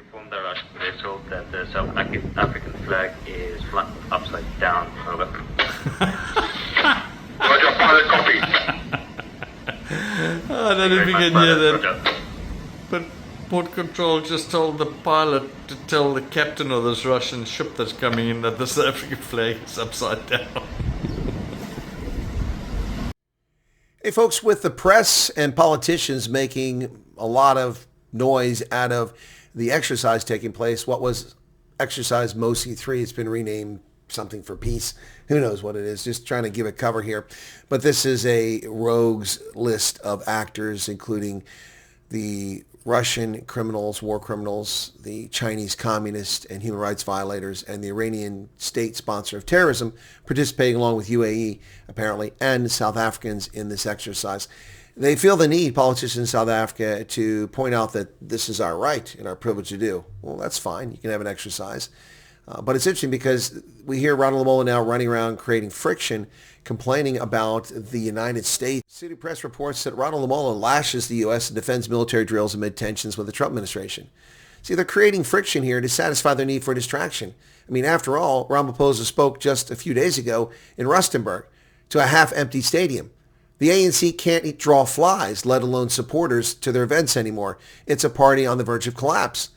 informed the Russian vessel that the South African flag is flat upside down. Over. Roger, pilot copy. I don't know if you can hear that. But Port Control just told the pilot to tell the captain of this Russian ship that's coming in that the South African flag is upside down. Hey folks, with the press and politicians making a lot of noise out of the exercise taking place, what was exercise MOSI 3, it's been renamed something for peace. Who knows what it is, just trying to give a cover here. But this is a rogues list of actors, including the Russian criminals, war criminals, the Chinese communists and human rights violators, and the Iranian state sponsor of terrorism participating along with UAE, apparently, and South Africans in this exercise. They feel the need, politicians in South Africa, to point out that this is our right and our privilege to do. Well, that's fine. You can have an exercise. But it's interesting because we hear Ronald Lamola now running around creating friction, complaining about the United States. City Press reports that Ronald Lamola lashes the U.S. and defends military drills amid tensions with the Trump administration. See, they're creating friction here to satisfy their need for distraction. I mean, after all, Ramaphosa spoke just a few days ago in Rustenburg to a half-empty stadium. The ANC can't draw flies, let alone supporters, to their events anymore. It's a party on the verge of collapse.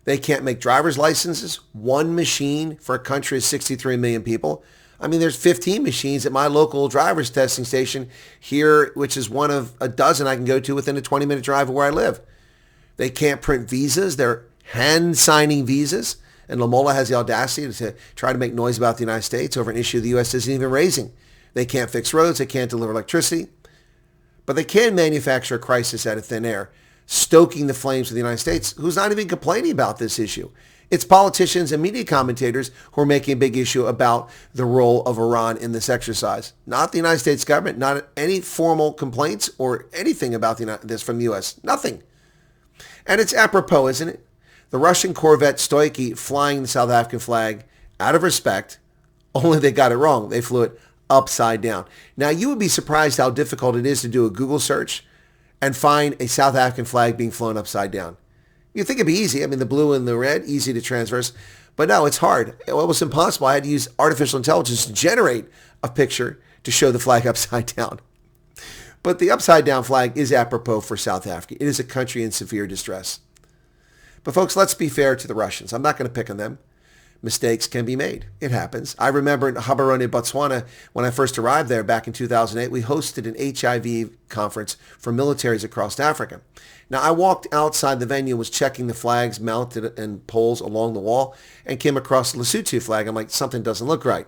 They can't make driver's licenses, one machine for a country of 63 million people. I mean, there's 15 machines at my local driver's testing station here, which is one of a dozen I can go to within a 20-minute drive of where I live. They can't print visas. They're hand-signing visas. And Lamola has the audacity to try to make noise about the United States over an issue the U.S. isn't even raising. They can't fix roads. They can't deliver electricity. But they can manufacture a crisis out of thin air, stoking the flames of the United States, who's not even complaining about this issue. It's politicians and media commentators who are making a big issue about the role of Iran in this exercise. Not the United States government, not any formal complaints or anything about this from the U.S. Nothing. And it's apropos, isn't it? The Russian corvette Stoichi flying the South African flag out of respect, only they got it wrong. They flew it upside down. Now, you would be surprised how difficult it is to do a Google search and find a South African flag being flown upside down. You'd think it'd be easy. I mean, the blue and the red, easy to transverse. But no, it's hard. It was impossible. I had to use artificial intelligence to generate a picture to show the flag upside down. But the upside down flag is apropos for South Africa. It is a country in severe distress. But folks, let's be fair to the Russians. I'm not going to pick on them. Mistakes can be made. It happens. I remember in Gaborone, Botswana, when I first arrived there back in 2008, we hosted an HIV conference for militaries across Africa. Now, I walked outside the venue, was checking the flags mounted and poles along the wall, and came across the Lesotho flag. I'm like, something doesn't look right.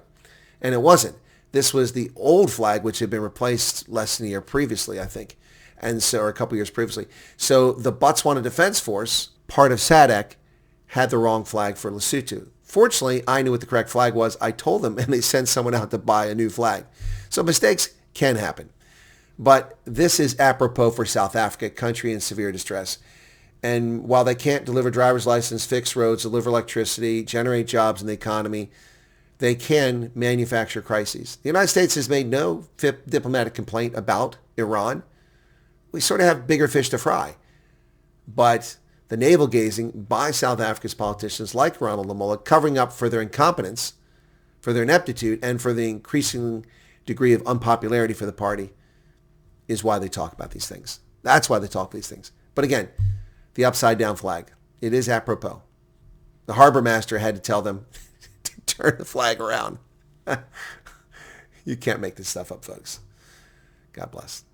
And it wasn't. This was the old flag, which had been replaced less than a year previously, I think, or a couple years previously. So the Botswana Defense Force, part of SADC, had the wrong flag for Lesotho. Fortunately, I knew what the correct flag was. I told them, and they sent someone out to buy a new flag. So mistakes can happen. But this is apropos for South Africa, a country in severe distress. And while they can't deliver driver's license, fix roads, deliver electricity, generate jobs in the economy, they can manufacture crises. The United States has made no diplomatic complaint about Iran. We sort of have bigger fish to fry. But the navel-gazing by South Africa's politicians like Ronald Lamola, covering up for their incompetence, for their ineptitude, and for the increasing degree of unpopularity for the party, is why they talk about these things. That's why they talk these things. But again, the upside-down flag, it is apropos. The harbor master had to tell them to turn the flag around. You can't make this stuff up, folks. God bless.